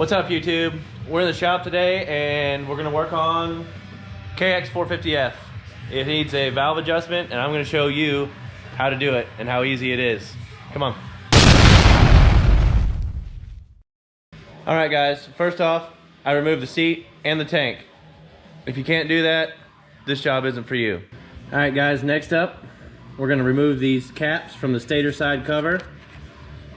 What's up, YouTube? We're in the shop today and we're gonna work on KX450F. It needs a valve adjustment and I'm gonna show you how to do it and how easy it is. Come on. All right, guys, first off, I removed the seat and the tank. If you can't do that, this job isn't for you. All right, guys, next up, we're gonna remove these caps from the stator side cover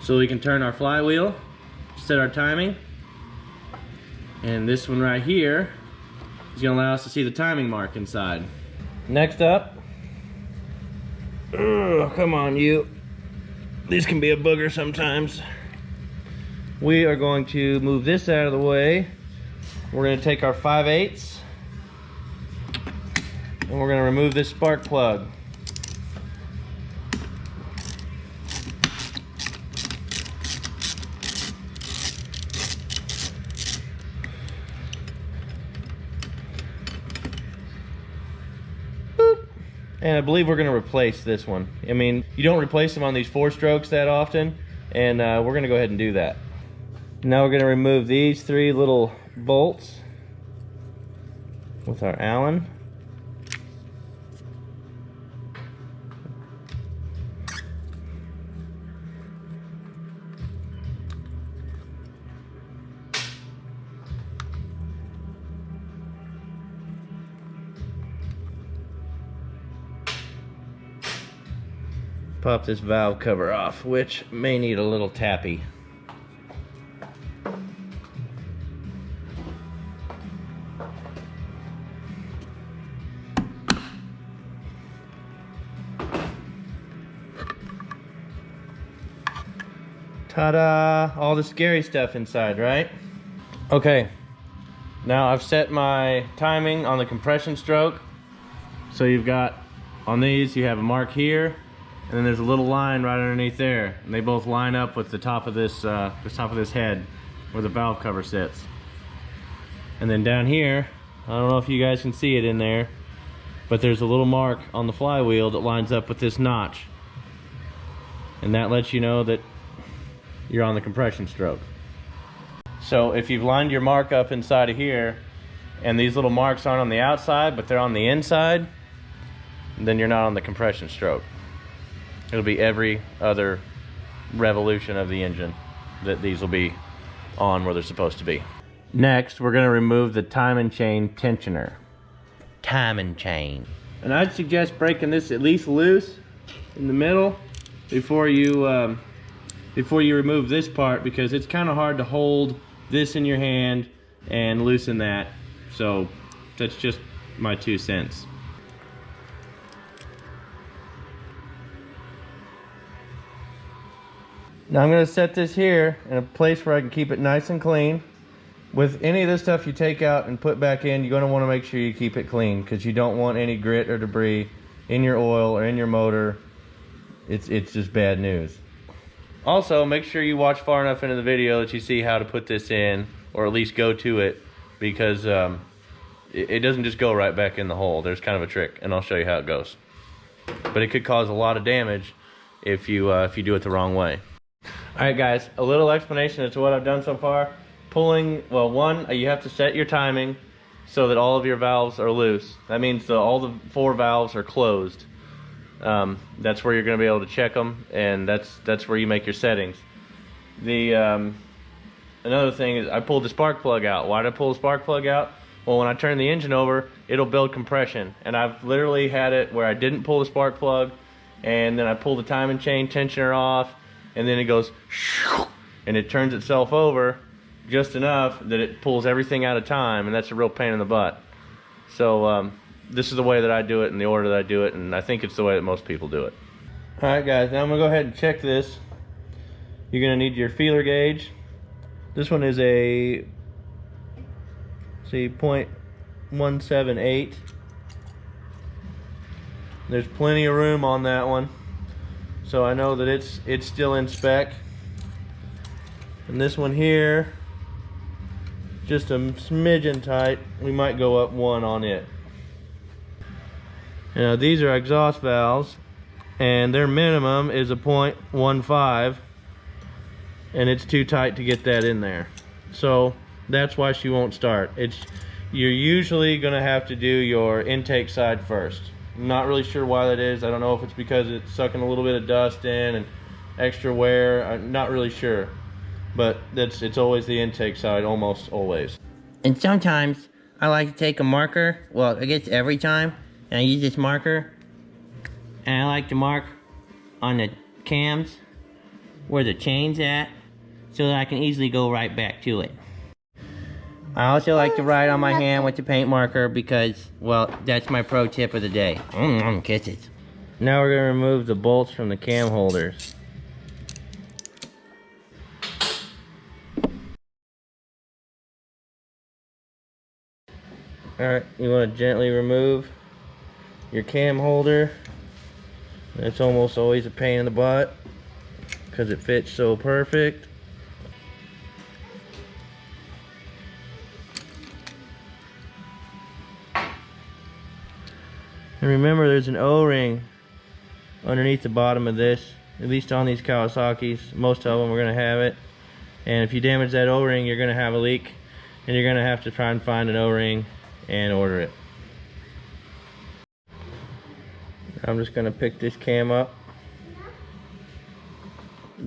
so we can turn our flywheel, set our timing. And this one right here is gonna allow us to see the timing mark inside. Next up, come on you. These can be a booger sometimes. We are going to move this out of the way. We're gonna take our 5/8 and we're gonna remove this spark plug. And I believe we're gonna replace this one. I mean, you don't replace them on these 4-strokes that often, and we're gonna go ahead and do that. Now we're gonna remove these 3 little bolts with our Allen. Pop this valve cover off, which may need a little tappy. Ta-da! All the scary stuff inside, right? Okay, now I've set my timing on the compression stroke. So you've got, on these, you have a mark here, and then there's a little line right underneath there, and they both line up with the top of this head where the valve cover sits. And then down here, I don't know if you guys can see it in there, but there's a little mark on the flywheel that lines up with this notch, and that lets you know that you're on the compression stroke. So if you've lined your mark up inside of here, and these little marks aren't on the outside, but they're on the inside, then you're not on the compression stroke. It'll be every other revolution of the engine that these will be on where they're supposed to be. Next, we're gonna remove the timing chain tensioner. Timing chain. And I'd suggest breaking this at least loose in the middle before you remove this part, because it's kind of hard to hold this in your hand and loosen that. So that's just my 2 cents. Now I'm going to set this here in a place where I can keep it nice and clean. With any of this stuff you take out and put back in, you're going to want to make sure you keep it clean, because you don't want any grit or debris in your oil or in your motor. It's just bad news. Also, make sure you watch far enough into the video that you see how to put this in, or at least go to it, because it doesn't just go right back in the hole. There's kind of a trick, and I'll show you how it goes. But it could cause a lot of damage if you do it the wrong way. Alright guys, a little explanation as to what I've done so far. Pulling, well, one, you have to set your timing so that all of your valves are loose. That means all the 4 valves are closed. That's where you're going to be able to check them, and that's where you make your settings. Another thing is I pulled the spark plug out. Why did I pull the spark plug out? Well, when I turn the engine over, it'll build compression, and I've literally had it where I didn't pull the spark plug, and then I pull the timing chain tensioner off, and then it goes and it turns itself over just enough that it pulls everything out of time, and that's a real pain in the butt. So this is the way that I do it and the order that I do it, and I think it's the way that most people do it. Alright guys, now I'm going to go ahead and check this. You're going to need your feeler gauge. This one is a, see, 0.178. There's plenty of room on that one. So I know that it's still in spec. And this one here, just a smidgen tight. We might go up 1 on it. Now these are exhaust valves, and their minimum is a 0.15, and it's too tight to get that in there. so that's why she won't start. You're usually gonna have to do your intake side first. I'm not really sure why that is. I don't know if it's because it's sucking a little bit of dust in and extra wear. I'm not really sure, but it's always the intake side, almost always. And sometimes I like to take a marker, well, I guess every time, and I use this marker, and I like to mark on the cams where the chain's at, so that I can easily go right back to it. I also like to write on my hand with the paint marker because, well, that's my pro tip of the day. Kisses. Now we're gonna remove the bolts from the cam holders. Alright, you want to gently remove your cam holder. It's almost always a pain in the butt because it fits so perfect. And remember, there's an O-ring underneath the bottom of this, at least on these Kawasaki's. Most of them are going to have it. And if you damage that O-ring, you're going to have a leak, and you're going to have to try and find an O-ring and order it. I'm just going to pick this cam up,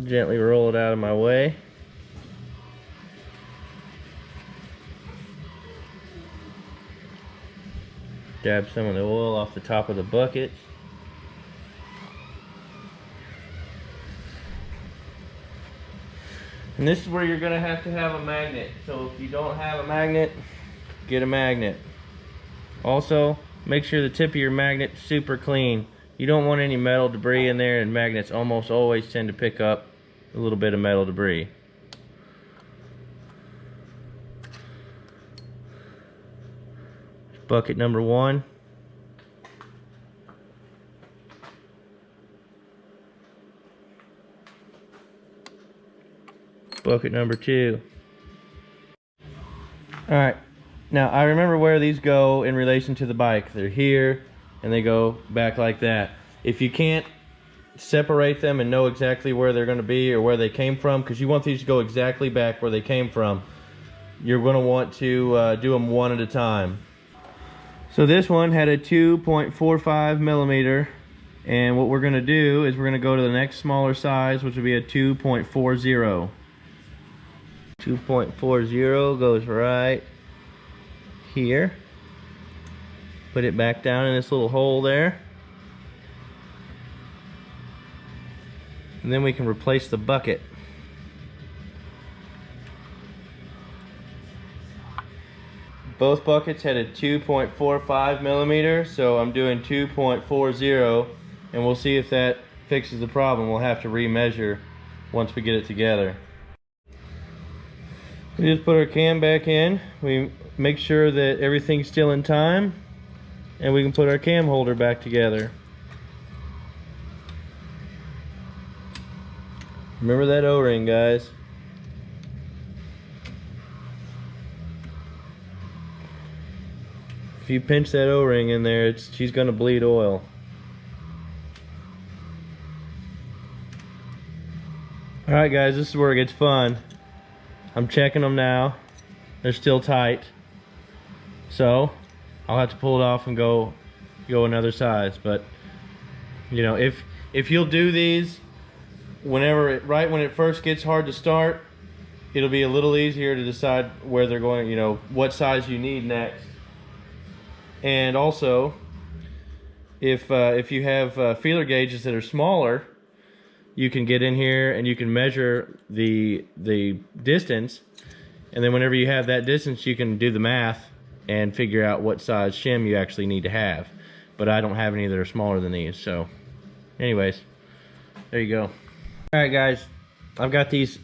gently roll it out of my way. Dab some of the oil off the top of the bucket. And this is where you're going to have a magnet. So if you don't have a magnet, get a magnet. Also, make sure the tip of your magnet is super clean. You don't want any metal debris in there, and magnets almost always tend to pick up a little bit of metal debris. Bucket number 1. Bucket number 2. Alright, now I remember where these go in relation to the bike. They're here and they go back like that. If you can't separate them and know exactly where they're going to be or where they came from, because you want these to go exactly back where they came from, you're going to want to do them one at a time. So this one had a 2.45 millimeter, and what we're going to do is we're going to go to the next smaller size, which would be a 2.40. 2.40 goes right here. Put it back down in this little hole there. And then we can replace the bucket. Both buckets had a 2.45 millimeter, so I'm doing 2.40, and we'll see if that fixes the problem. We'll have to remeasure once we get it together. We just put our cam back in. We make sure that everything's still in time, and we can put our cam holder back together. Remember that O-ring, guys. If you pinch that O-ring in there, she's gonna bleed oil. Alright guys, this is where it gets fun. I'm checking them now. They're still tight. So, I'll have to pull it off and go another size. But, you know, if you'll do these right when it first gets hard to start, it'll be a little easier to decide where they're going, you know, what size you need next. And also, if you have feeler gauges that are smaller, you can get in here and you can measure the distance, and then whenever you have that distance, you can do the math and figure out what size shim you actually need to have. But I don't have any that are smaller than these, so anyways, there you go. Alright guys, I've got these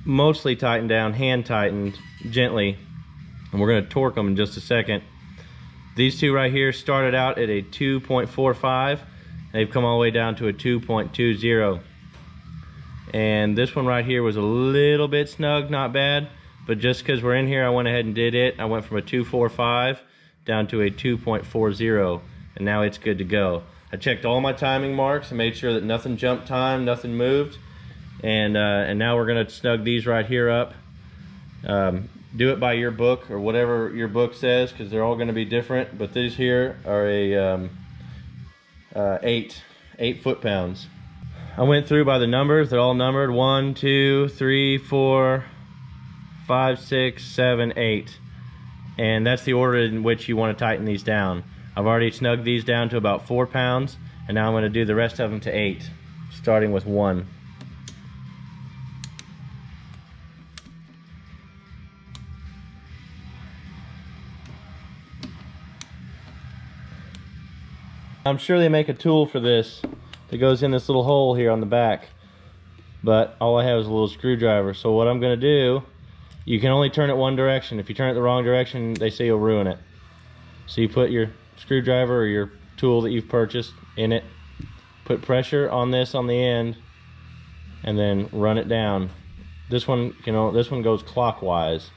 mostly tightened down, hand tightened gently, and we're going to torque them in just a second. These two right here started out at a 2.45. They've come all the way down to a 2.20. And this one right here was a little bit snug, not bad. But just because we're in here, I went ahead and did it. I went from a 2.45 down to a 2.40. And now it's good to go. I checked all my timing marks and made sure that nothing jumped time, nothing moved. And now we're going to snug these right here up. Do it by your book or whatever your book says, because they're all going to be different. But these here are a 8 foot-pounds. I went through by the numbers. They're all numbered: 1, 2, 3, 4, 5, 6, 7, 8. And that's the order in which you want to tighten these down. I've already snugged these down to about 4 pounds, and now I'm going to do the rest of them to 8, starting with 1. I'm sure they make a tool for this that goes in this little hole here on the back, but all I have is a little screwdriver. So what I'm going to do, you can only turn it one direction. If you turn it the wrong direction, they say you'll ruin it. So you put your screwdriver or your tool that you've purchased in it, put pressure on this on the end, and then run it down. This one, this one goes clockwise.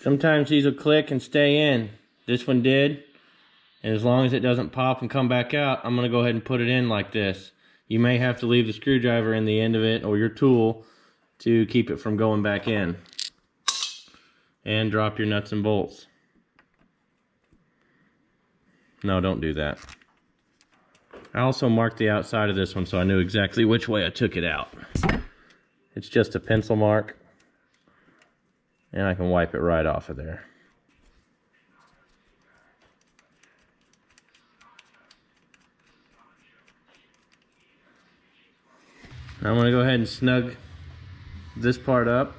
Sometimes these will click and stay in. This one did. And as long as it doesn't pop and come back out, I'm going to go ahead and put it in like this. You may have to leave the screwdriver in the end of it or your tool to keep it from going back in. And drop your nuts and bolts. No, don't do that. I also marked the outside of this one so I knew exactly which way I took it out. It's just a pencil mark. And I can wipe it right off of there. Now I'm going to go ahead and snug this part up.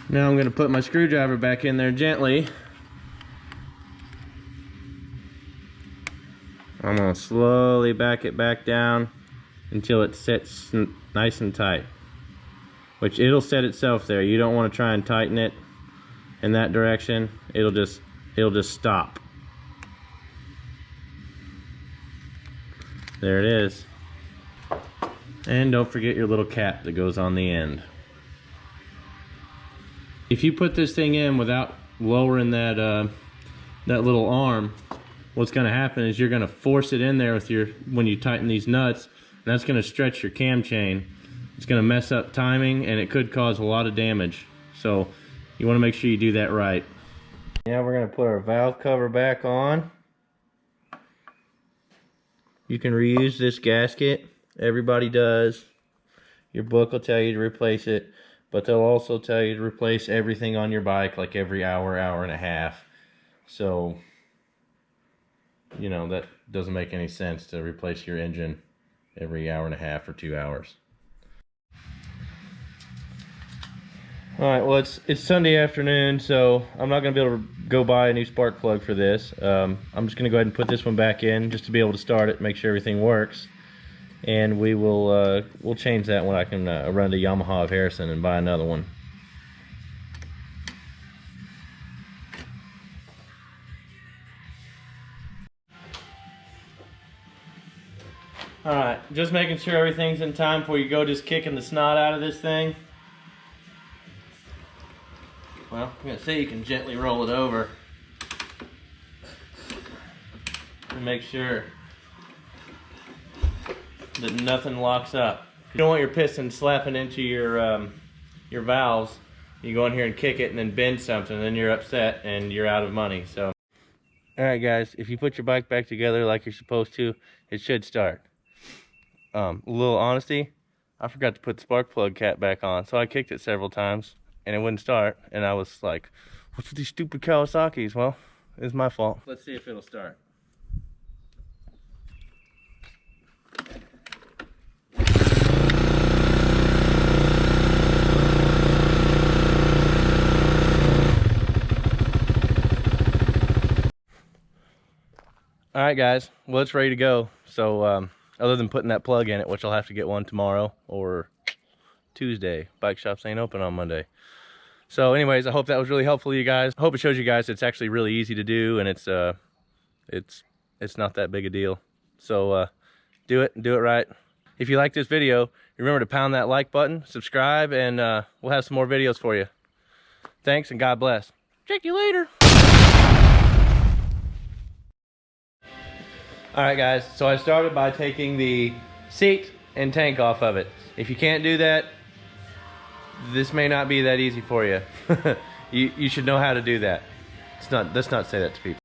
Now I'm going to put my screwdriver back in there gently. I'm going to slowly back it back down until it sits nice and tight. Which it'll set itself there. You don't want to try and tighten it in that direction. It'll just stop. There it is. And don't forget your little cap that goes on the end. If you put this thing in without lowering that that little arm, what's going to happen is you're going to force it in there with when you tighten these nuts, and that's going to stretch your cam chain. It's going to mess up timing, and it could cause a lot of damage. So you want to make sure you do that right. Now we're going to put our valve cover back on. You can reuse this gasket. Everybody does. Your book will tell you to replace it. But they'll also tell you to replace everything on your bike like every hour, hour and a half. So, that doesn't make any sense to replace your engine every hour and a half or 2 hours. Alright, well it's Sunday afternoon, so I'm not going to be able to go buy a new spark plug for this. I'm just going to go ahead and put this one back in just to be able to start it, make sure everything works. And we'll change that when I can run to Yamaha of Harrison and buy another one. Alright, just making sure everything's in time before you go just kicking the snot out of this thing. Well, I'm going to see you can gently roll it over and make sure that nothing locks up. You don't want your piston slapping into your valves. You go in here and kick it and then bend something, and then you're upset and you're out of money. So, all right, guys, if you put your bike back together like you're supposed to, it should start. A little honesty, I forgot to put the spark plug cap back on, so I kicked it several times and it wouldn't start. And I was like, "What's with these stupid Kawasaki's?" Well, it's my fault. Let's see if it'll start. All right, guys, well, it's ready to go. So other than putting that plug in it, which I'll have to get one tomorrow or Tuesday. Bike shops ain't open on Monday. So anyways, I hope that was really helpful to you guys. I hope it shows you guys it's actually really easy to do, and it's not that big a deal. So do it and do it right. If you like this video, remember to pound that like button, subscribe, and we'll have some more videos for you. Thanks, and God bless. Check you later. All right, guys, so I started by taking the seat and tank off of it. If you can't do that, this may not be that easy for you. You should know how to do that. Let's not say that to people.